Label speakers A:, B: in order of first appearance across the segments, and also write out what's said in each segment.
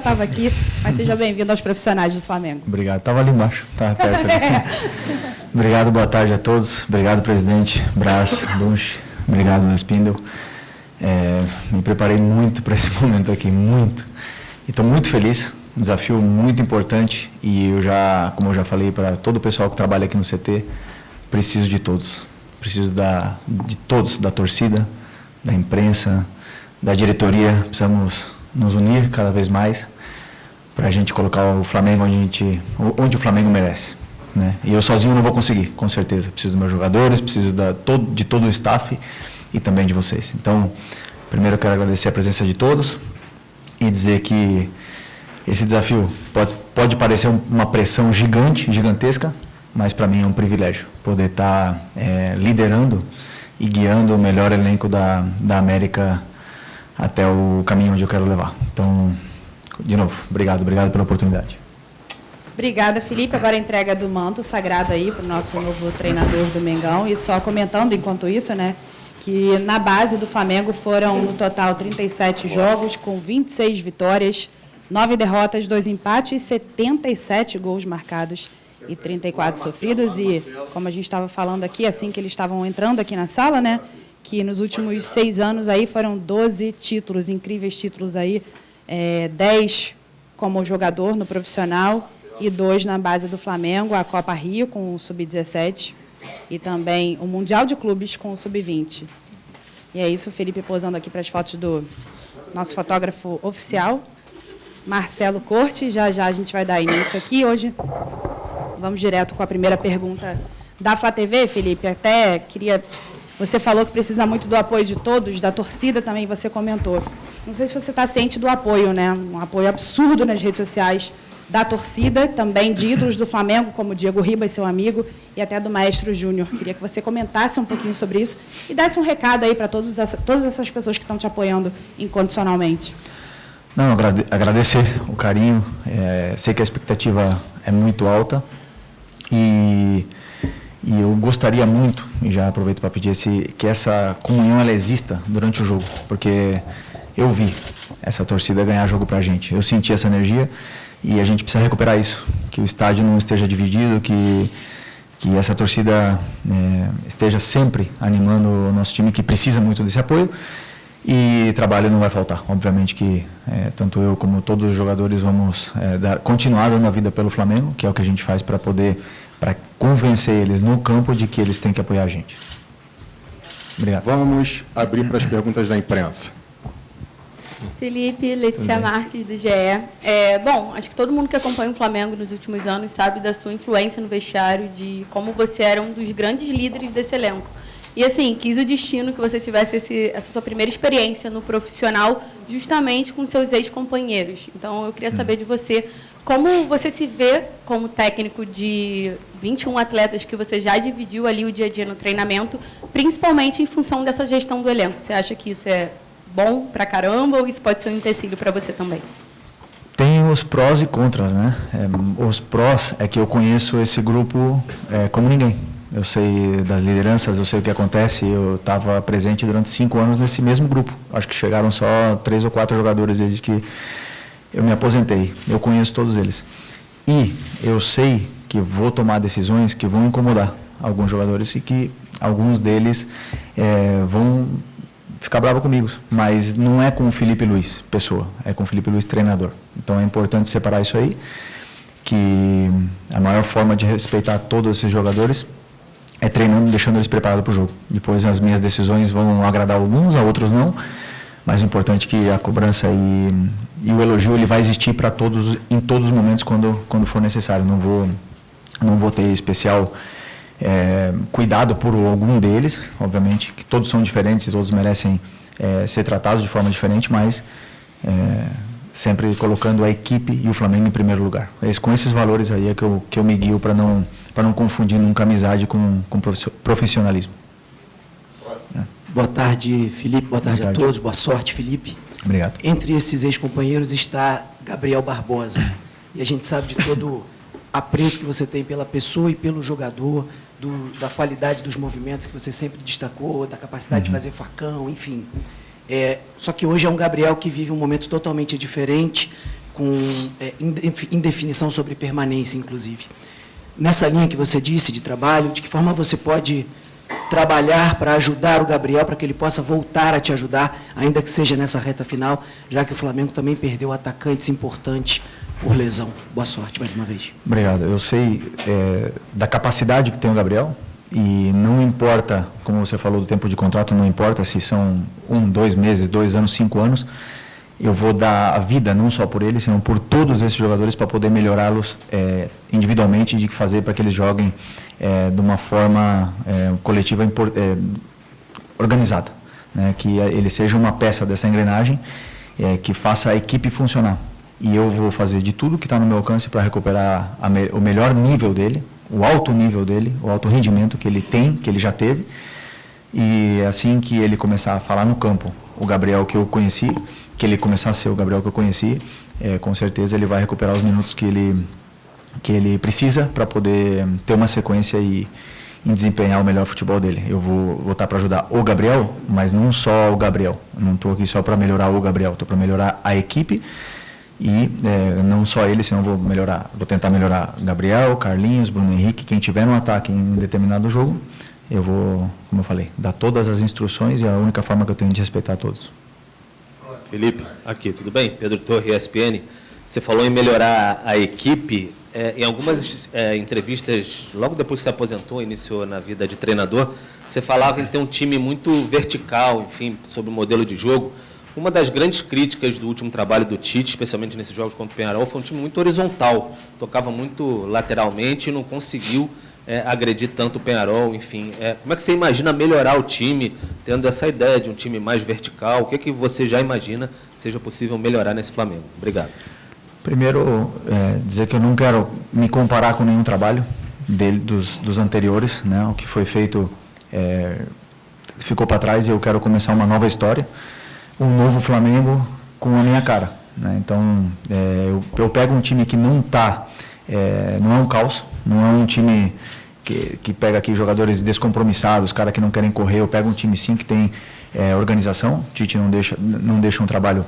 A: Estava aqui, mas seja bem-vindo aos profissionais do Flamengo.
B: Obrigado. Estava ali embaixo, estava perto. Obrigado, boa tarde a todos. Obrigado, presidente Braz, Bunch. Obrigado, Spindle. Me preparei muito para esse momento aqui, muito. E estou muito feliz, um desafio muito importante. E como eu já falei para todo o pessoal que trabalha aqui no CT, preciso de todos. Preciso de todos, da torcida, da imprensa, da diretoria. Precisamos nos unir cada vez mais para a gente colocar o Flamengo onde o Flamengo merece, né? E eu sozinho não vou conseguir, com certeza. Preciso dos meus jogadores, preciso de todo o staff e também de vocês. Então, primeiro eu quero agradecer a presença de todos e dizer que esse desafio pode parecer uma pressão gigantesca, mas para mim é um privilégio poder estar liderando e guiando o melhor elenco da América até o caminho onde eu quero levar. Então, de novo, obrigado pela oportunidade.
A: Obrigada, Felipe. Agora a entrega do manto sagrado aí para o nosso novo treinador do Mengão. E só comentando, enquanto isso, né, que na base do Flamengo foram, no total, 37 jogos, com 26 vitórias, 9 derrotas, 2 empates, 77 gols marcados e 34 sofridos. E, como a gente estava falando aqui, assim que eles estavam entrando aqui na sala, né, que nos últimos 6 anos aí foram 12 títulos, incríveis títulos aí, 10 como jogador no profissional e 2 na base do Flamengo, a Copa Rio com o Sub-17 e também o Mundial de Clubes com o Sub-20. E é isso, Felipe posando aqui para as fotos do nosso fotógrafo oficial, Marcelo Corte. Já a gente vai dar início aqui. Hoje vamos direto com a primeira pergunta da Flá TV, Felipe. Até queria... Você falou que precisa muito do apoio de todos, da torcida também, você comentou. Não sei se você está ciente do apoio, né? Um apoio absurdo nas redes sociais da torcida, também de ídolos do Flamengo, como Diego Ribas, seu amigo, e até do Maestro Júnior. Queria que você comentasse um pouquinho sobre isso e desse um recado aí para todas essas pessoas que estão te apoiando incondicionalmente.
B: Não, agradecer o carinho. Sei que a expectativa é muito alta e eu gostaria muito, e já aproveito para pedir, que essa comunhão ela exista durante o jogo, porque eu vi essa torcida ganhar jogo para a gente. Eu senti essa energia e a gente precisa recuperar isso, que o estádio não esteja dividido, que essa torcida esteja sempre animando o nosso time, que precisa muito desse apoio, e trabalho não vai faltar. Obviamente que tanto eu como todos os jogadores vamos continuar dando a vida pelo Flamengo, que é o que a gente faz para convencer eles no campo de que eles têm que apoiar a gente. Obrigado.
C: Vamos abrir para as perguntas da imprensa.
D: Felipe, Letícia Marques, do GE. Bom, acho que todo mundo que acompanha o Flamengo nos últimos anos sabe da sua influência no vestiário, de como você era um dos grandes líderes desse elenco. E, assim, quis o destino que você tivesse essa sua primeira experiência no profissional, justamente com seus ex-companheiros. Então, eu queria saber de você, como você se vê como técnico de 21 atletas que você já dividiu ali o dia a dia no treinamento, principalmente em função dessa gestão do elenco. Você acha que isso é bom pra caramba ou isso pode ser um empecilho para você também?
B: Tem os prós e contras, né? Os prós é que eu conheço esse grupo como ninguém. Eu sei das lideranças, eu sei o que acontece. Eu estava presente durante 5 anos nesse mesmo grupo. Acho que chegaram só 3 ou 4 jogadores desde que eu me aposentei. Eu conheço todos eles. E eu sei que vou tomar decisões que vão incomodar alguns jogadores e que alguns deles vão ficar bravos comigo. Mas não é com o Felipe Luiz, pessoa. É com o Felipe Luiz, treinador. Então é importante separar isso aí, que a maior forma de respeitar todos esses jogadores é treinando, deixando eles preparados para o jogo. Depois as minhas decisões vão agradar alguns, a outros não, mas o importante é que a cobrança e o elogio ele vai existir para todos, em todos os momentos quando for necessário. Não vou ter especial cuidado por algum deles, obviamente, que todos são diferentes e todos merecem ser tratados de forma diferente, mas sempre colocando a equipe e o Flamengo em primeiro lugar. Com esses valores aí é que eu me guio para não confundir nunca amizade com profissionalismo.
E: Boa tarde, Felipe. Boa tarde a todos. Boa sorte, Felipe.
B: Obrigado.
E: Entre esses ex-companheiros está Gabriel Barbosa. E a gente sabe de todo o apreço que você tem pela pessoa e pelo jogador, da qualidade dos movimentos que você sempre destacou, da capacidade de fazer facão, enfim. Só que hoje é um Gabriel que vive um momento totalmente diferente, com indefinição sobre permanência, inclusive. Nessa linha que você disse de trabalho, de que forma você pode trabalhar para ajudar o Gabriel, para que ele possa voltar a te ajudar, ainda que seja nessa reta final, já que o Flamengo também perdeu atacantes importantes por lesão. Boa sorte mais uma vez.
B: Obrigado. Eu sei da capacidade que tem o Gabriel e não importa, como você falou do tempo de contrato, não importa se são 1, 2 meses, 2 anos, 5 anos, eu vou dar a vida não só por ele, senão por todos esses jogadores para poder melhorá-los individualmente e de fazer para que eles joguem de uma forma coletiva organizada, né? Que ele seja uma peça dessa engrenagem que faça a equipe funcionar. E eu vou fazer de tudo que está no meu alcance para recuperar o melhor nível dele, o alto nível dele, o alto rendimento que ele tem, que ele já teve. E assim que ele começar a falar no campo, o Gabriel que eu conheci, que ele começar a ser o Gabriel que eu conheci, com certeza ele vai recuperar os minutos que ele precisa para poder ter uma sequência e desempenhar o melhor futebol dele. Eu vou estar para ajudar o Gabriel, mas não só o Gabriel. Eu não estou aqui só para melhorar o Gabriel, estou para melhorar a equipe e não só ele, senão vou tentar melhorar Gabriel, Carlinhos, Bruno Henrique, quem tiver no ataque em determinado jogo, eu vou, como eu falei, dar todas as instruções e a única forma que eu tenho de respeitar todos.
F: Felipe, aqui, tudo bem? Pedro Torre, ESPN. Você falou em melhorar a equipe. Em algumas entrevistas, logo depois que você aposentou, iniciou na vida de treinador, você falava em ter um time muito vertical, enfim, sobre o modelo de jogo. Uma das grandes críticas do último trabalho do Tite, especialmente nesses jogos contra o Peñarol, foi um time muito horizontal. Tocava muito lateralmente e não conseguiu agredir tanto o Peñarol, enfim. Como é que você imagina melhorar o time, tendo essa ideia de um time mais vertical? O que é que você já imagina seja possível melhorar nesse Flamengo? Obrigado.
B: Primeiro, dizer que eu não quero me comparar com nenhum trabalho dos anteriores, né? O que foi feito ficou para trás e eu quero começar uma nova história, um novo Flamengo com a minha cara, né? Então, eu pego um time que não é um caos, não é um time que pega aqui jogadores descompromissados, caras que não querem correr. Eu pego um time sim que tem organização. O Tite não deixa um trabalho...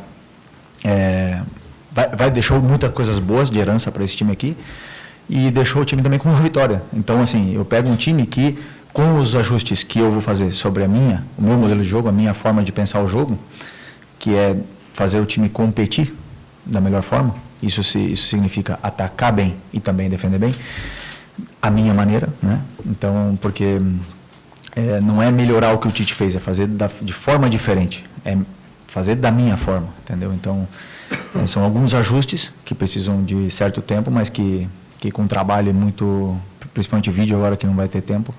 B: deixou muitas coisas boas de herança para esse time aqui e deixou o time também com uma vitória. Então, assim, eu pego um time que, com os ajustes que eu vou fazer sobre o meu modelo de jogo, a minha forma de pensar o jogo, que é fazer o time competir da melhor forma, isso significa atacar bem e também defender bem, a minha maneira, né? Então, porque não é melhorar o que o Tite fez, é fazer de forma diferente, é fazer da minha forma, entendeu? Então, são alguns ajustes que precisam de certo tempo, mas que com trabalho muito, principalmente vídeo agora que não vai ter tempo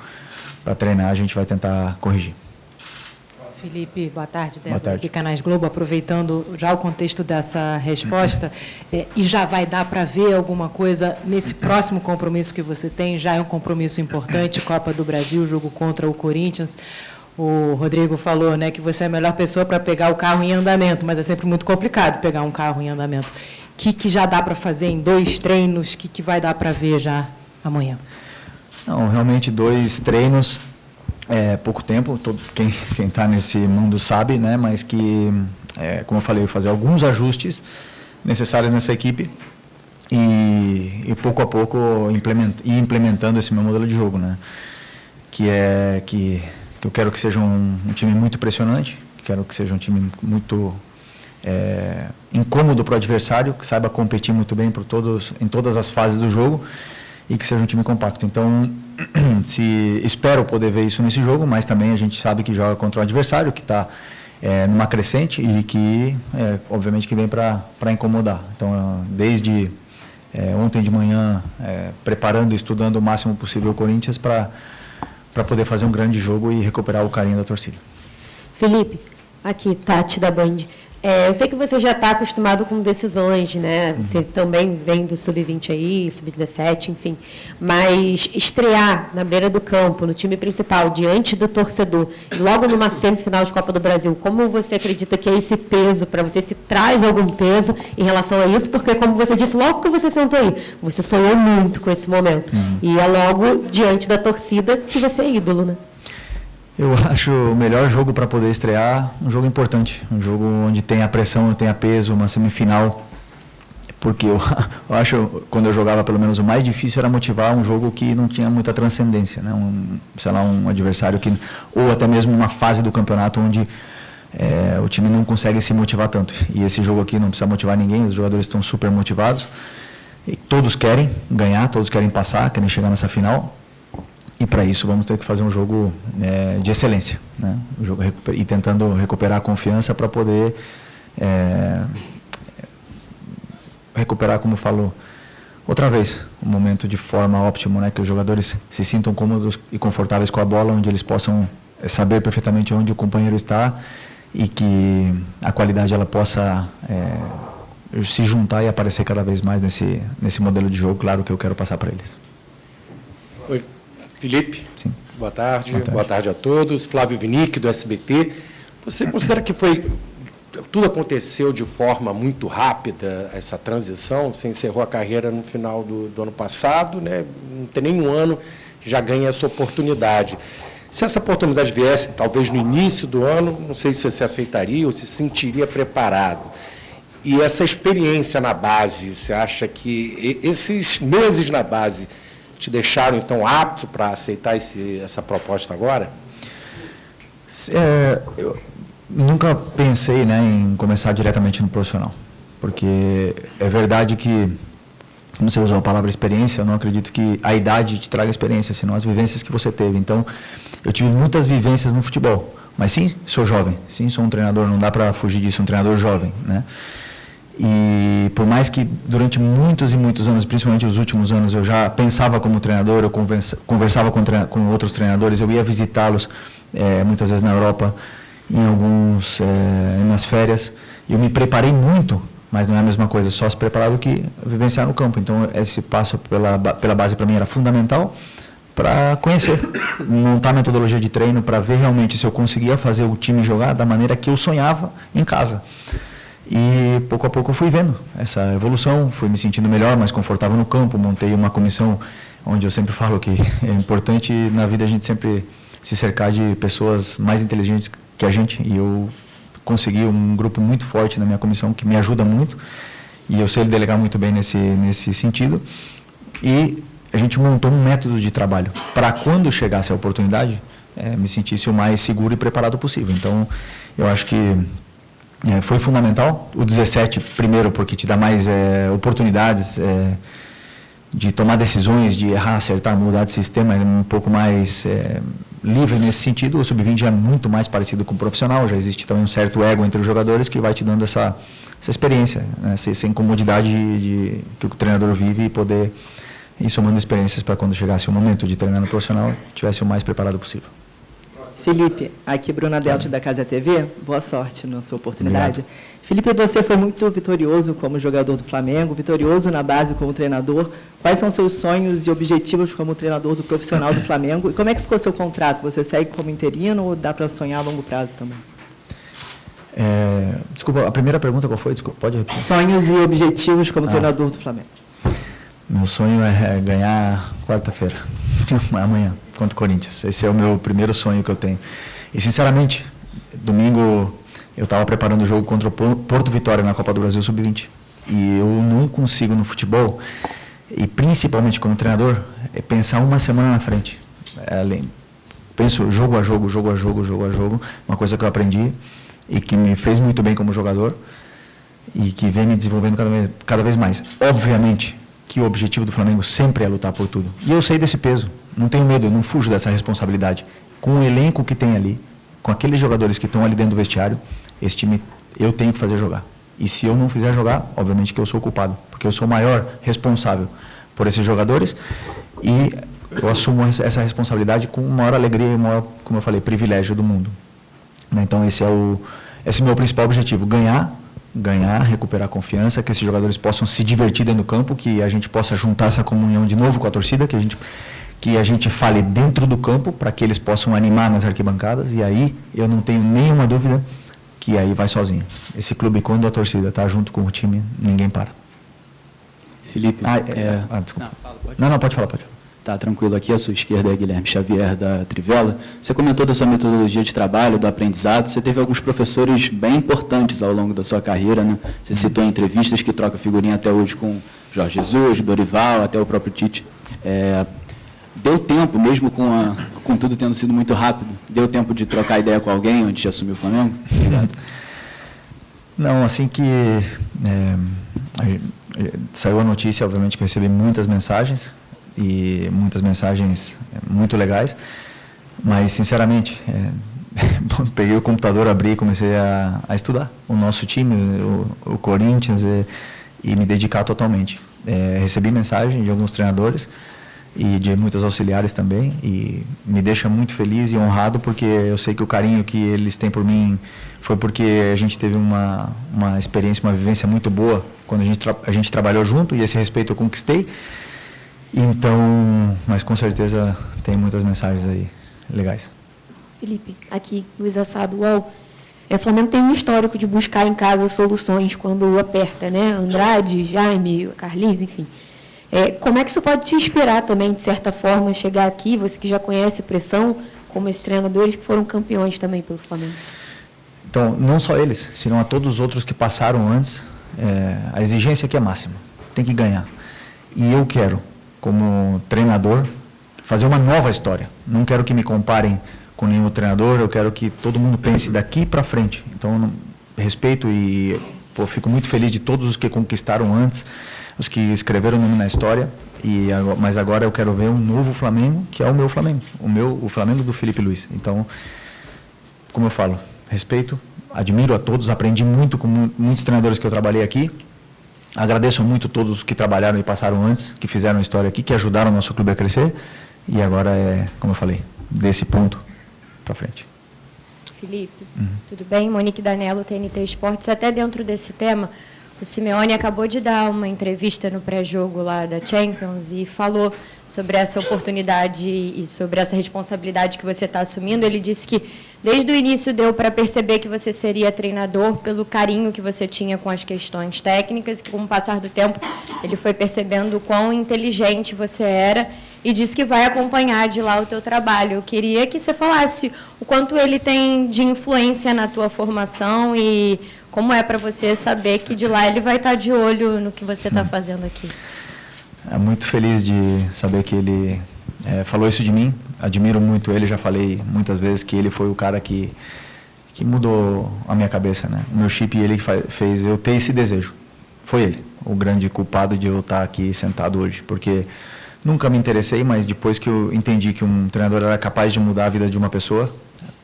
B: para treinar, a gente vai tentar corrigir.
G: Felipe, boa tarde, Débora.
B: Boa tarde.
G: Aqui, Canais Globo, aproveitando já o contexto dessa resposta, e já vai dar para ver alguma coisa nesse próximo compromisso que você tem, já é um compromisso importante, Copa do Brasil, jogo contra o Corinthians. O Rodrigo falou, né, que você é a melhor pessoa para pegar o carro em andamento, mas é sempre muito complicado pegar um carro em andamento. O que já dá para fazer em 2 treinos? O que vai dar para ver já amanhã?
B: Não, realmente 2 treinos, pouco tempo, quem está nesse mundo sabe, né, mas que, como eu falei, fazer alguns ajustes necessários nessa equipe e pouco a pouco ir implementando esse meu modelo de jogo, né, que eu quero que seja um time muito pressionante, quero que seja um time muito incômodo para o adversário, que saiba competir muito bem em todas as fases do jogo e que seja um time compacto. Então, espero poder ver isso nesse jogo, mas também a gente sabe que joga contra o adversário, que está numa crescente e que, obviamente, que vem para incomodar. Então, desde ontem de manhã, preparando e estudando o máximo possível o Corinthians para poder fazer um grande jogo e recuperar o carinho da torcida.
H: Felipe, aqui, Tati da Band. Eu sei que você já está acostumado com decisões, né? Você também vem do Sub-20 aí, Sub-17, enfim. Mas estrear na beira do campo, no time principal, diante do torcedor, e logo numa semifinal de Copa do Brasil, como você acredita que é esse peso para você? Se traz algum peso em relação a isso? Porque, como você disse, logo que você sentou aí, você sonhou muito com esse momento. E é logo diante da torcida que você é ídolo, né?
B: Eu acho o melhor jogo para poder estrear um jogo importante, um jogo onde tem a pressão, tem a peso, uma semifinal porque eu acho, quando eu jogava, pelo menos o mais difícil era motivar um jogo que não tinha muita transcendência, né? Um adversário que, ou até mesmo uma fase do campeonato onde o time não consegue se motivar tanto. E esse jogo aqui não precisa motivar ninguém, os jogadores estão super motivados, e todos querem ganhar, todos querem passar, querem chegar nessa final, e para isso vamos ter que fazer um jogo de excelência, né? Um jogo, e tentando recuperar a confiança para poder recuperar, como eu falo, outra vez, um momento de forma óptima, né? Que os jogadores se sintam cômodos e confortáveis com a bola, onde eles possam saber perfeitamente onde o companheiro está e que a qualidade ela possa se juntar e aparecer cada vez mais nesse modelo de jogo, claro, que eu quero passar para eles.
I: Oi, Felipe.
B: Sim.
I: Boa tarde. Boa tarde a todos. Flávio Vinick, do SBT. Você considera que tudo aconteceu de forma muito rápida, essa transição? Você encerrou a carreira no final do ano passado, né? Não tem nenhum ano, já ganha essa oportunidade. Se essa oportunidade viesse, talvez no início do ano, não sei se você aceitaria ou se sentiria preparado. E essa experiência na base, você acha que esses meses na base te deixaram, então, apto para aceitar essa proposta agora?
B: Eu nunca pensei, né, em começar diretamente no profissional, porque é verdade que, como você usou a palavra experiência, eu não acredito que a idade te traga experiência, senão as vivências que você teve. Então, eu tive muitas vivências no futebol, mas sim, sou jovem, sim, sou um treinador, não dá para fugir disso, um treinador jovem, né? E por mais que durante muitos e muitos anos, principalmente os últimos anos, eu já pensava como treinador, eu conversava com outros treinadores, eu ia visitá-los muitas vezes na Europa, nas férias, e eu me preparei muito, mas não é a mesma coisa, só se preparar do que vivenciar no campo. Então, esse passo pela base para mim era fundamental para conhecer, montar a metodologia de treino, para ver realmente se eu conseguia fazer o time jogar da maneira que eu sonhava em casa. E pouco a pouco eu fui vendo essa evolução, fui me sentindo melhor, mais confortável no campo, montei uma comissão onde eu sempre falo que é importante na vida a gente sempre se cercar de pessoas mais inteligentes que a gente, e eu consegui um grupo muito forte na minha comissão que me ajuda muito, e eu sei delegar muito bem nesse sentido, e a gente montou um método de trabalho para quando chegasse a oportunidade, me sentisse o mais seguro e preparado possível. Então, eu acho que foi fundamental o 17, primeiro, porque te dá mais oportunidades de tomar decisões, de errar, acertar, mudar de sistema, é um pouco mais livre nesse sentido. O sub-20 é muito mais parecido com o profissional, já existe também um certo ego entre os jogadores que vai te dando essa experiência, né? Essa incomodidade que o treinador vive, e poder ir somando experiências para quando chegasse o momento de treinar no profissional, tivesse o mais preparado possível.
J: Felipe, aqui Bruna Delti da Casa TV, boa sorte na sua oportunidade.
B: Obrigado.
J: Felipe, você foi muito vitorioso como jogador do Flamengo, vitorioso na base como treinador. Quais são seus sonhos e objetivos como treinador do profissional do Flamengo? E como é que ficou seu contrato? Você segue como interino ou dá para sonhar a longo prazo também?
B: Desculpa, a primeira pergunta qual foi? Desculpa, pode repetir.
J: Sonhos e objetivos como treinador do Flamengo.
B: Meu sonho é ganhar quarta-feira, amanhã, contra o Corinthians. Esse é o meu primeiro sonho que eu tenho. E, sinceramente, domingo eu estava preparando o jogo contra o Porto Vitória na Copa do Brasil Sub-20. E eu não consigo no futebol, e principalmente como treinador, pensar uma semana na frente. Penso jogo a jogo, uma coisa que eu aprendi e que me fez muito bem como jogador e que vem me desenvolvendo cada vez mais. Obviamente que o objetivo do Flamengo sempre é lutar por tudo. E eu sei desse peso, não tenho medo, eu não fujo dessa responsabilidade. Com o elenco que tem ali, com aqueles jogadores que estão ali dentro do vestiário, esse time eu tenho que fazer jogar. E se eu não fizer jogar, obviamente que eu sou o culpado, porque eu sou o maior responsável por esses jogadores, e eu assumo essa responsabilidade com a maior alegria e o maior, como eu falei, privilégio do mundo. Então esse é o meu principal objetivo, ganhar, recuperar a confiança, que esses jogadores possam se divertir dentro do campo, que a gente possa juntar essa comunhão de novo com a torcida, que a gente fale dentro do campo, para que eles possam animar nas arquibancadas, e aí eu não tenho nenhuma dúvida que aí vai sozinho. Esse clube, quando a torcida está junto com o time, ninguém para.
K: Felipe,
B: desculpa. Não, pode falar.
K: Tá tranquilo aqui, à sua esquerda é Guilherme Xavier, da Trivela. Você comentou da sua metodologia de trabalho, do aprendizado. Você teve alguns professores bem importantes ao longo da sua carreira, né? Você citou em entrevistas que troca figurinha até hoje com Jorge Jesus, Dorival, até o próprio Tite. Deu tempo, mesmo com tudo tendo sido muito rápido, deu tempo de trocar ideia com alguém antes de assumir o Flamengo? Obrigado.
B: Não, assim que saiu a notícia, obviamente que eu recebi muitas mensagens, e muitas mensagens muito legais, mas, sinceramente, peguei o computador, abri e comecei a estudar o nosso time, o Corinthians, e me dedicar totalmente. Recebi mensagem de alguns treinadores e de muitos auxiliares também, e me deixa muito feliz e honrado, porque eu sei que o carinho que eles têm por mim foi porque a gente teve uma experiência, uma vivência muito boa quando a gente trabalhou junto, e esse respeito eu conquistei. Então, mas com certeza tem muitas mensagens aí legais.
H: Felipe, aqui, Luiz Assado, UOL. O Flamengo tem um histórico de buscar em casa soluções quando aperta, né? Andrade, Jaime, Carlinhos, enfim. Como é que isso pode te inspirar também, de certa forma, a chegar aqui, você que já conhece a pressão, como esses treinadores que foram campeões também pelo Flamengo?
B: Então, não só eles, senão a todos os outros que passaram antes, a exigência aqui é máxima, tem que ganhar. E eu quero, como treinador, fazer uma nova história. Não quero que me comparem com nenhum treinador, eu quero que todo mundo pense daqui para frente. Então, respeito e fico muito feliz de todos os que conquistaram antes, os que escreveram o nome na história, mas agora eu quero ver um novo Flamengo, que é o meu Flamengo, o Flamengo do Felipe Luiz. Então, como eu falo, respeito, admiro a todos, aprendi muito com muitos treinadores que eu trabalhei aqui. Agradeço muito todos os que trabalharam e passaram antes, que fizeram a história aqui, que ajudaram o nosso clube a crescer. E agora como eu falei, desse ponto para frente.
H: Felipe, tudo bem? Monique Danello, TNT Esportes. Até dentro desse tema, o Simeone acabou de dar uma entrevista no pré-jogo lá da Champions e falou sobre essa oportunidade e sobre essa responsabilidade que você está assumindo. Ele disse que desde o início deu para perceber que você seria treinador pelo carinho que você tinha com as questões técnicas, que com o passar do tempo ele foi percebendo o quão inteligente você era e disse que vai acompanhar de lá o teu trabalho. Eu queria que você falasse o quanto ele tem de influência na tua formação e como é para você saber que de lá ele vai estar de olho no que você está fazendo aqui.
B: Muito feliz de saber que ele falou isso de mim. Admiro muito ele, já falei muitas vezes que ele foi o cara que mudou a minha cabeça, né? O meu chip, ele fez eu ter esse desejo. Foi ele, o grande culpado de eu estar aqui sentado hoje, porque nunca me interessei, mas depois que eu entendi que um treinador era capaz de mudar a vida de uma pessoa,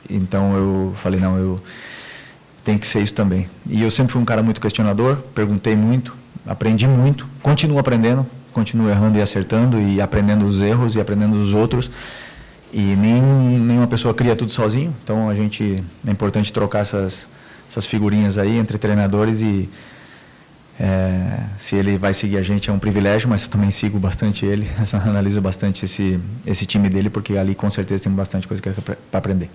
B: então eu falei, não, eu tenho que ser isso também. E eu sempre fui um cara muito questionador, perguntei muito, aprendi muito, continuo aprendendo, continuo errando e acertando e aprendendo os erros e aprendendo os outros. E nenhuma pessoa cria tudo sozinho, então é importante trocar essas figurinhas aí entre treinadores e se ele vai seguir a gente é um privilégio, mas eu também sigo bastante ele, analiso bastante esse time dele, porque ali com certeza tem bastante coisa para aprender.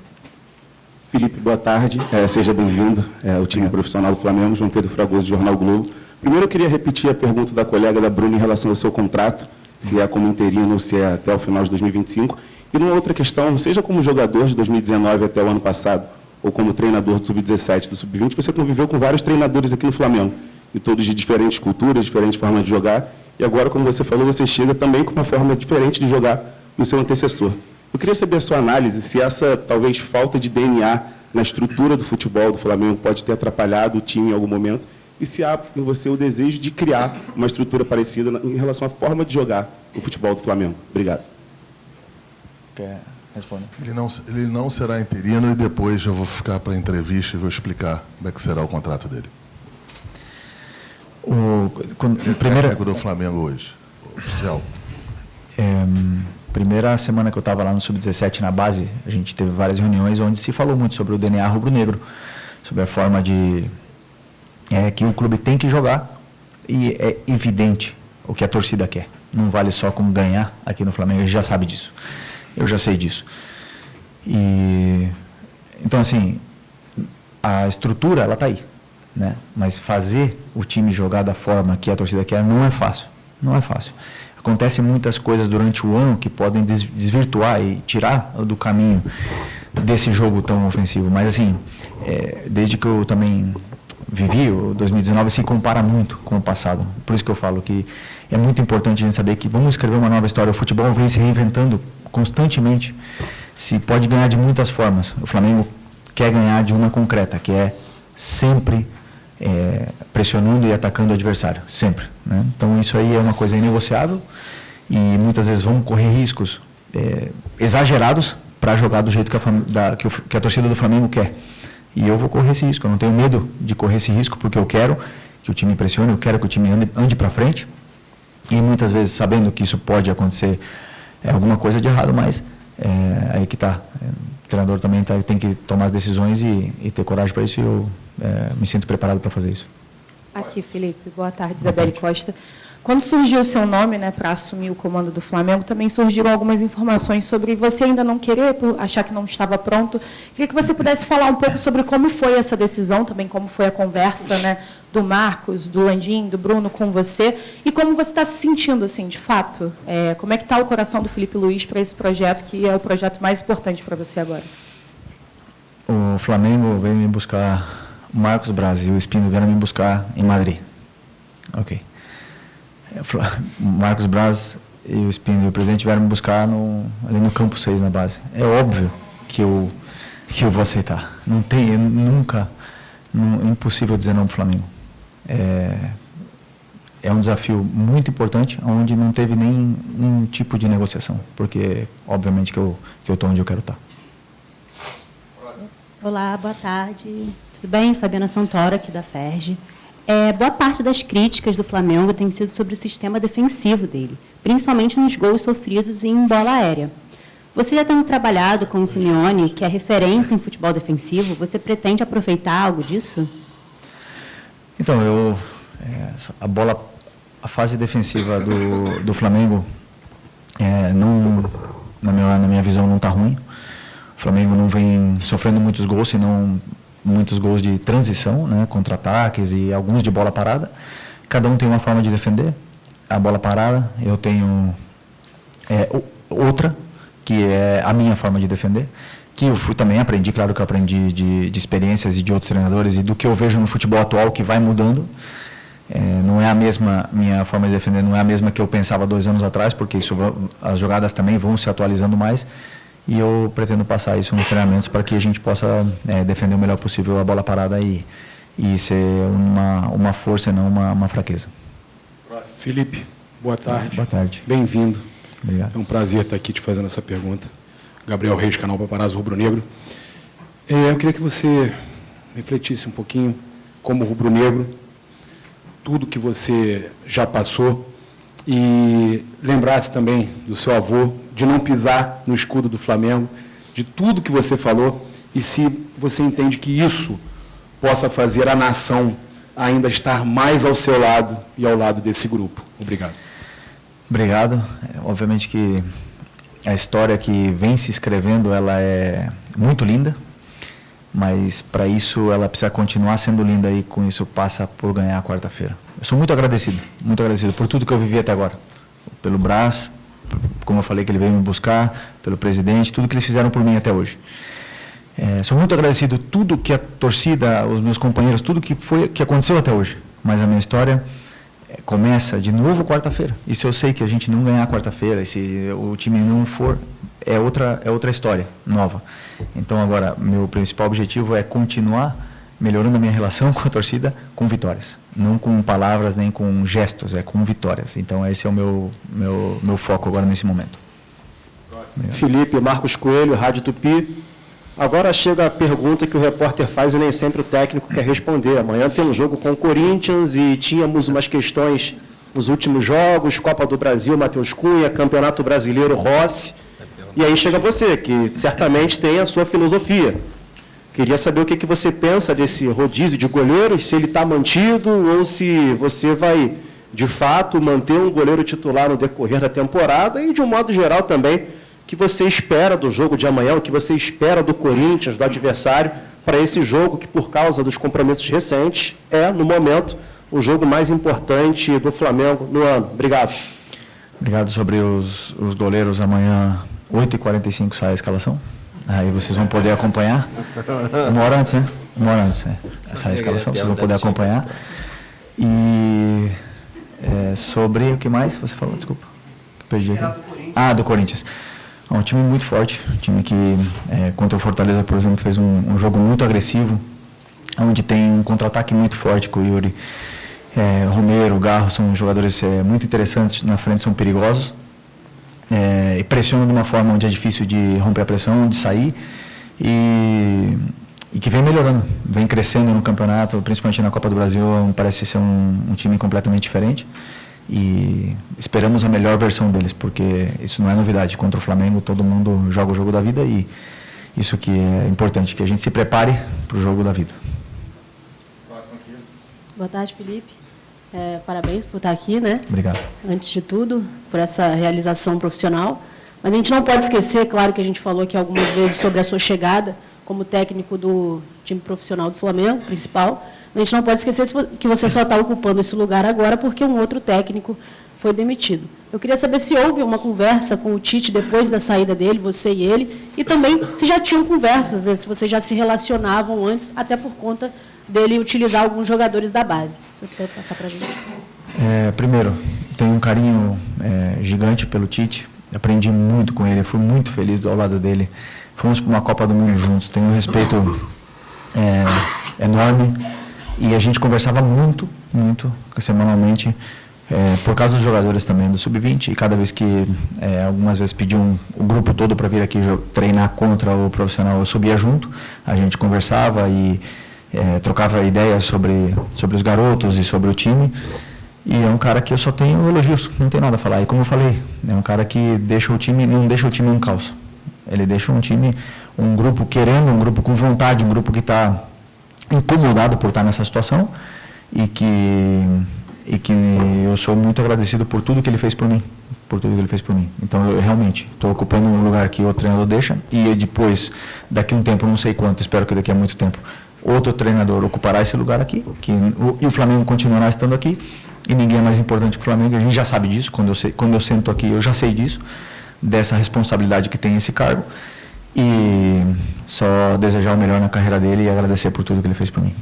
L: Felipe, boa tarde, seja bem-vindo ao time profissional do Flamengo, João Pedro Fragoso, Jornal Globo. Primeiro eu queria repetir a pergunta da colega da Bruna em relação ao seu contrato, se é como interino ou se é até o final de 2025. E numa outra questão, seja como jogador de 2019 até o ano passado, ou como treinador do Sub-17, do Sub-20, você conviveu com vários treinadores aqui no Flamengo, e todos de diferentes culturas, diferentes formas de jogar, e agora, como você falou, você chega também com uma forma diferente de jogar no seu antecessor. Eu queria saber a sua análise, se essa, talvez, falta de DNA na estrutura do futebol do Flamengo pode ter atrapalhado o time em algum momento, e se há em você o desejo de criar uma estrutura parecida em relação à forma de jogar o futebol do Flamengo. Obrigado.
B: Quer responder?
M: Ele não será interino e depois eu vou ficar para a entrevista e vou explicar como é que será o contrato dele. O técnico do Flamengo hoje, oficial.
B: Primeira semana que eu estava lá no Sub-17 na base, a gente teve várias reuniões onde se falou muito sobre o DNA rubro-negro, sobre a forma que o clube tem que jogar, e é evidente o que a torcida quer. Não vale só como ganhar aqui no Flamengo, a gente já sabe disso. Eu já sei disso. Então, assim, a estrutura, ela está aí, né? Mas fazer o time jogar da forma que a torcida quer não é fácil. Não é fácil. acontecem muitas coisas durante o ano que podem desvirtuar e tirar do caminho desse jogo tão ofensivo. Mas, assim, desde que eu também vivi, o 2019 se compara muito com o passado. Por isso que eu falo que é muito importante a gente saber que vamos escrever uma nova história. O futebol vem se reinventando constantemente. Se pode ganhar de muitas formas. O Flamengo quer ganhar de uma concreta, que é sempre pressionando e atacando o adversário, sempre, né? Então isso aí é uma coisa inegociável e muitas vezes vamos correr riscos exagerados para jogar do jeito que a torcida do Flamengo quer. E eu vou correr esse risco, eu não tenho medo de correr esse risco, porque eu quero que o time pressione, eu quero que o time ande para frente, e muitas vezes sabendo que isso pode acontecer alguma coisa de errado, mas aí que está. O treinador também tem que tomar as decisões e ter coragem para isso, e eu me sinto preparado para fazer isso.
N: Aqui, Felipe. Boa tarde, Isabelle Costa. Quando surgiu o seu nome, né, para assumir o comando do Flamengo, também surgiram algumas informações sobre você ainda não querer, por achar que não estava pronto. Queria que você pudesse falar um pouco sobre como foi essa decisão, também como foi a conversa, né, do Marcos, do Landim, do Bruno com você, e como você está se sentindo, assim, de fato. Como é que está o coração do Felipe Luiz para esse projeto, que é o projeto mais importante para você agora?
B: O Flamengo veio me buscar, o Marcos Braz e o Espino vieram me buscar em Madrid. Ok. Marcos Braz e o Espino e o presidente vieram me buscar ali no Campo 6, na base. É óbvio que eu vou aceitar. Não tem, nunca, é impossível dizer não para o Flamengo. É um desafio muito importante, onde não teve nenhum tipo de negociação, porque, obviamente, que eu estou onde eu quero estar.
O: Olá, boa tarde. Tudo bem? Fabiana Santoro, aqui da FERJ. Boa parte das críticas do Flamengo tem sido sobre o sistema defensivo dele, principalmente nos gols sofridos em bola aérea. Você já tem trabalhado com o Simeone, que é referência em futebol defensivo. Você pretende aproveitar algo disso?
B: Então, a fase defensiva do Flamengo, na minha visão, não está ruim. O Flamengo não vem sofrendo muitos gols, senão muitos gols de transição, né, contra-ataques e alguns de bola parada. Cada um tem uma forma de defender. A bola parada, eu tenho outra, que é a minha forma de defender, que eu também aprendi, claro que eu aprendi de experiências e de outros treinadores e do que eu vejo no futebol atual, que vai mudando. Não é a mesma, minha forma de defender não é a mesma que eu pensava 2 anos atrás, porque as jogadas também vão se atualizando mais. E eu pretendo passar isso nos treinamentos para que a gente possa defender o melhor possível a bola parada e ser uma força e não uma fraqueza.
I: Felipe, boa tarde.
B: Boa tarde.
I: Bem-vindo.
B: Obrigado.
I: É um prazer estar aqui te fazendo essa pergunta. Gabriel Reis, canal Paparazzo Rubro-Negro. Eu queria que você refletisse um pouquinho, como rubro-negro, tudo que você já passou e lembrasse também do seu avô, de não pisar no escudo do Flamengo, de tudo que você falou, e se você entende que isso possa fazer a nação ainda estar mais ao seu lado e ao lado desse grupo. Obrigado.
B: Obrigado. Obviamente que a história que vem se escrevendo, ela é muito linda, mas para isso ela precisa continuar sendo linda, e com isso passa por ganhar a quarta-feira. Eu sou muito agradecido por tudo que eu vivi até agora, pelo Brás, como eu falei que ele veio me buscar, pelo presidente, tudo que eles fizeram por mim até hoje. Sou muito agradecido tudo que a torcida, os meus companheiros, tudo que aconteceu até hoje, mas a minha história começa de novo quarta-feira. E se eu sei que a gente não ganhar quarta-feira, e se o time não for, é outra história nova. Então agora, meu principal objetivo é continuar melhorando a minha relação com a torcida com vitórias. Não com palavras, nem com gestos, é com vitórias. Então esse é o meu foco agora nesse momento. Obrigado.
P: Felipe, Marcos Coelho, Rádio Tupi. Agora chega a pergunta que o repórter faz e nem sempre o técnico quer responder. Amanhã tem um jogo com o Corinthians e tínhamos umas questões nos últimos jogos, Copa do Brasil, Matheus Cunha, Campeonato Brasileiro, Rossi. E aí chega você, que certamente tem a sua filosofia. Queria saber o que você pensa desse rodízio de goleiros, se ele está mantido ou se você vai, de fato, manter um goleiro titular no decorrer da temporada e, de um modo geral, também, o que você espera do jogo de amanhã, o que você espera do Corinthians, do adversário, para esse jogo que, por causa dos compromissos recentes, no momento, o jogo mais importante do Flamengo no ano. Obrigado.
B: Obrigado. Sobre os goleiros, amanhã, 8h45 sai a escalação. Aí vocês vão poder acompanhar. Uma hora antes, né? Uma hora antes, né? Essa é a escalação, vocês vão poder acompanhar. E sobre o que mais você falou? Desculpa. Perdi aqui. Do Corinthians. É um time muito forte. Um time que, contra o Fortaleza, por exemplo, fez um jogo muito agressivo, onde tem um contra-ataque muito forte com o Yuri. Romero, Garro são jogadores muito interessantes na frente, são perigosos. E pressionam de uma forma onde é difícil de romper a pressão, de sair, e que vem melhorando, vem crescendo no campeonato, principalmente na Copa do Brasil, parece ser um time completamente diferente, e esperamos a melhor versão deles, porque isso não é novidade. Contra o Flamengo todo mundo joga o jogo da vida, e isso que é importante, que a gente se prepare para o jogo da vida.
Q: Boa tarde, Felipe. Parabéns por estar aqui, né?
B: Obrigado.
Q: Antes de tudo, por essa realização profissional. Mas a gente não pode esquecer, claro que a gente falou aqui algumas vezes sobre a sua chegada como técnico do time profissional do Flamengo, principal. Mas a gente não pode esquecer que você só está ocupando esse lugar agora porque um outro técnico foi demitido. Eu queria saber se houve uma conversa com o Tite depois da saída dele, você e ele, e também se já tinham conversas, né? Se vocês já se relacionavam antes, até por conta dele utilizar alguns jogadores da base. Se você puder passar para a gente.
B: Primeiro, tenho um carinho gigante pelo Tite. Aprendi muito com ele, fui muito feliz ao lado dele. Fomos para uma Copa do Mundo juntos. Tenho um respeito enorme. E a gente conversava muito semanalmente, por causa dos jogadores também do Sub-20. E cada vez que, algumas vezes, pediam o grupo todo para vir aqui treinar contra o profissional, eu subia junto. A gente conversava e trocava ideias sobre os garotos e sobre o time, e é um cara que eu só tenho elogios, não tem nada a falar. E como eu falei, é um cara que não deixa o time um caos. Ele deixa um grupo querendo, um grupo com vontade, um grupo que está incomodado por estar nessa situação, e que eu sou muito agradecido por tudo que ele fez por mim. Então, eu realmente estou ocupando um lugar que o treinador deixa, e depois, daqui a um tempo, não sei quanto, espero que daqui a muito tempo, outro treinador ocupará esse lugar aqui, e o Flamengo continuará estando aqui, e ninguém é mais importante que o Flamengo. A gente já sabe disso. Quando eu sento aqui, eu já sei disso, dessa responsabilidade que tem esse cargo, e só desejar o melhor na carreira dele e agradecer por tudo que ele fez por mim.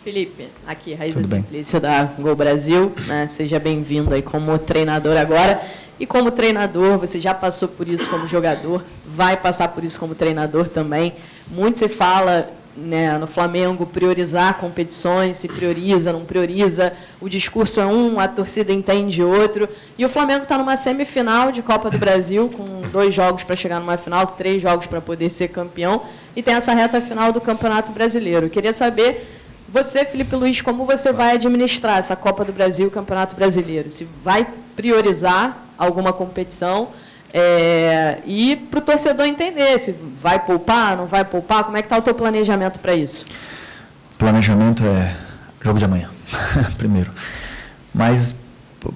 R: Felipe, aqui, Raíssa Simplício da Gol Brasil, né? Seja bem-vindo aí como treinador agora. E como treinador, você já passou por isso como jogador, vai passar por isso como treinador também. Muito se fala, né, no Flamengo, priorizar competições, se prioriza, não prioriza, o discurso é um, a torcida entende outro, e o Flamengo está numa semifinal de Copa do Brasil, com 2 jogos para chegar numa final, 3 jogos para poder ser campeão, e tem essa reta final do Campeonato Brasileiro. Eu queria saber, você, Felipe Luiz, como você vai administrar essa Copa do Brasil, o Campeonato Brasileiro? Se vai priorizar alguma competição, e para o torcedor entender se vai poupar, não vai poupar, como é que está o teu planejamento para isso?
B: Planejamento é jogo de amanhã, primeiro. Mas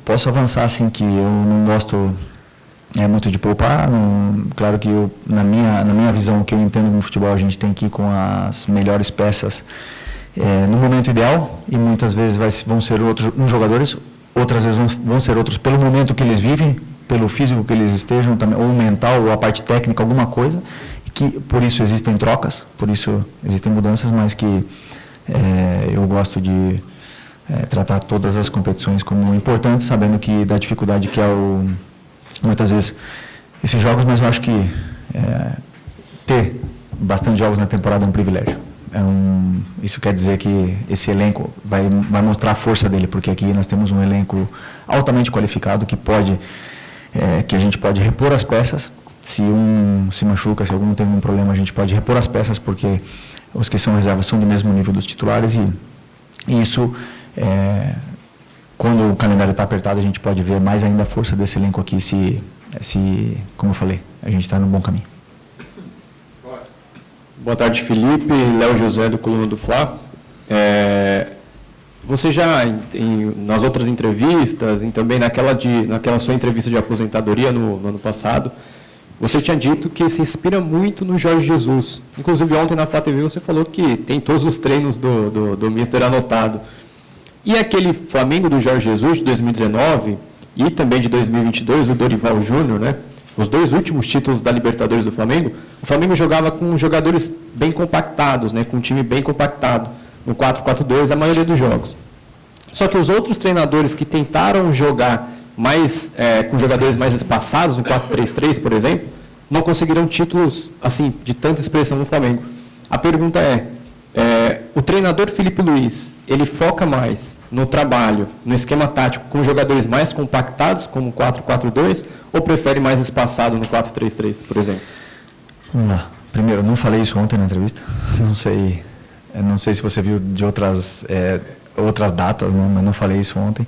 B: posso avançar assim, que eu não gosto muito de poupar. Claro que na minha visão, que eu entendo no futebol, a gente tem que ir com as melhores peças no momento ideal, e muitas vezes vão ser outros jogadores, outras vezes vão ser outros pelo momento que eles vivem, pelo físico que eles estejam, também, ou mental, ou a parte técnica, alguma coisa, que por isso existem trocas, por isso existem mudanças, mas que eu gosto de tratar todas as competições como importantes, sabendo que da dificuldade que é muitas vezes esses jogos, mas eu acho que ter bastante jogos na temporada é um privilégio. Isso quer dizer que esse elenco vai mostrar a força dele, porque aqui nós temos um elenco altamente qualificado que a gente pode repor as peças. Se um se machuca, se algum tem algum problema, a gente pode repor as peças, porque os que são reservas são do mesmo nível dos titulares, e isso, quando o calendário está apertado, a gente pode ver mais ainda a força desse elenco aqui, como eu falei, a gente está no bom caminho.
P: Boa tarde, Felipe. Léo José, do Coluna do Fla. Você já, nas outras entrevistas, e também naquela sua entrevista de aposentadoria no ano passado, você tinha dito que se inspira muito no Jorge Jesus. Inclusive, ontem na Flá TV você falou que tem todos os treinos do Mister anotado. E aquele Flamengo do Jorge Jesus, de 2019, e também de 2022, o Dorival Júnior, né? Os 2 últimos títulos da Libertadores do Flamengo, o Flamengo jogava com jogadores bem compactados, né? Com um time bem compactado, no 4-4-2, a maioria dos jogos. Só que os outros treinadores que tentaram jogar mais com jogadores mais espaçados, no 4-3-3, por exemplo, não conseguiram títulos assim de tanta expressão no Flamengo. A pergunta o treinador Felipe Luiz, ele foca mais no trabalho, no esquema tático, com jogadores mais compactados, como 4-4-2, ou prefere mais espaçado no 4-3-3, por exemplo?
B: Vamos lá. Primeiro, não falei isso ontem na entrevista. Não sei se você viu de outras datas, né? Mas não falei isso ontem.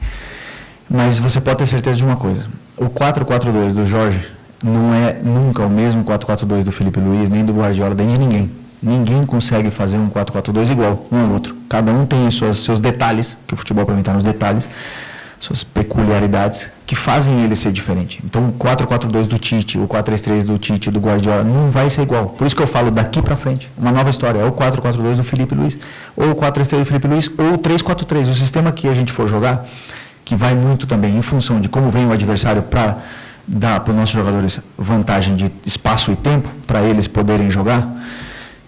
B: Mas você pode ter certeza de uma coisa. O 4-4-2 do Jorge não é nunca o mesmo 4-4-2 do Felipe Luiz, nem do Guardiola, nem de ninguém. Ninguém consegue fazer um 4-4-2 igual, um ao outro. Cada um tem seus detalhes, que o futebol para mim está nos detalhes, suas peculiaridades, que fazem ele ser diferente. Então, o 4-4-2 do Tite, o 4-3-3 do Tite, do Guardiola, não vai ser igual. Por isso que eu falo daqui para frente, uma nova história. É o 4-4-2 do Felipe Luiz, ou o 4-3-3 do Felipe Luiz, ou o 3-4-3. O sistema que a gente for jogar, que vai muito também em função de como vem o adversário para dar para os nossos jogadores vantagem de espaço e tempo, para eles poderem jogar.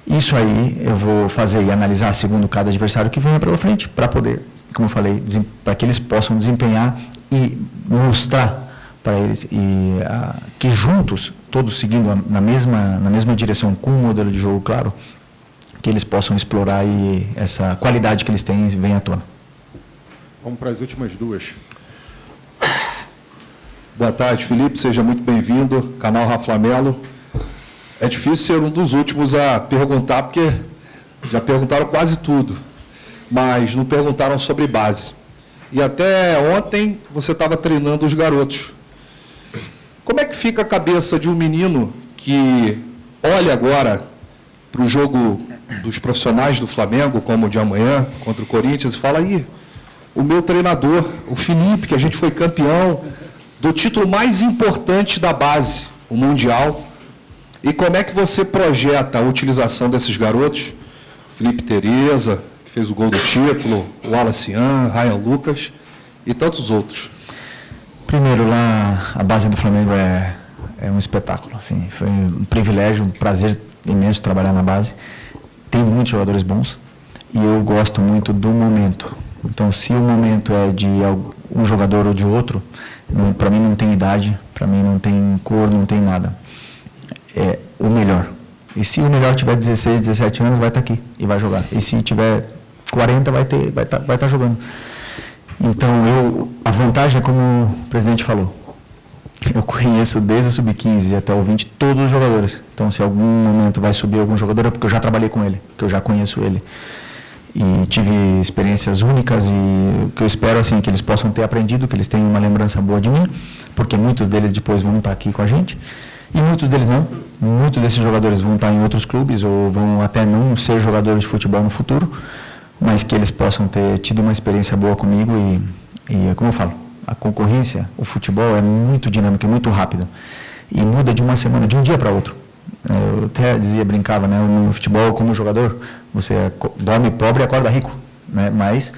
B: Isso aí eu vou fazer e analisar segundo cada adversário que venha pela frente, para poder, como eu falei, para que eles possam desempenhar e mostrar para eles que juntos, todos seguindo na mesma direção, com um modelo de jogo claro, que eles possam explorar e essa qualidade que eles têm venha à tona.
C: Vamos para as últimas 2.
S: Boa tarde, Felipe, seja muito bem-vindo, canal Rafa Melo. É difícil ser um dos últimos a perguntar, porque já perguntaram quase tudo, mas não perguntaram sobre base. E até ontem você estava treinando os garotos. Como é que fica a cabeça de um menino que olha agora para o jogo dos profissionais do Flamengo, como o de amanhã, contra o Corinthians, e fala, aí, o meu treinador, o Felipe, que a gente foi campeão do título mais importante da base, o Mundial. E como é que você projeta a utilização desses garotos? Felipe Tereza, que fez o gol do título, o Wallace Ian, Ryan Lucas e tantos outros.
B: Primeiro, lá, a base do Flamengo é um espetáculo. Assim, foi um privilégio, um prazer imenso trabalhar na base. Tem muitos jogadores bons e eu gosto muito do momento. Então, se o momento é de um jogador ou de outro, para mim não tem idade, para mim não tem cor, não tem nada. É o melhor. E se o melhor tiver 16, 17 anos, vai estar aqui e vai jogar. E se tiver 40, vai estar jogando. Então, a vantagem é como o presidente falou. Eu conheço desde o sub-15 até o 20 todos os jogadores. Então, se algum momento vai subir algum jogador, é porque eu já trabalhei com ele, que eu já conheço ele. E tive experiências únicas e o que eu espero assim que eles possam ter aprendido, que eles tenham uma lembrança boa de mim, porque muitos deles depois vão estar aqui com a gente e muitos deles não. Muitos desses jogadores vão estar em outros clubes ou vão até não ser jogadores de futebol no futuro, mas que eles possam ter tido uma experiência boa comigo e como eu falo, a concorrência, o futebol é muito dinâmico, é muito rápido e muda de uma semana, de um dia para outro. Eu até brincava, né? No futebol, como jogador, você dorme pobre e acorda rico, né? Mas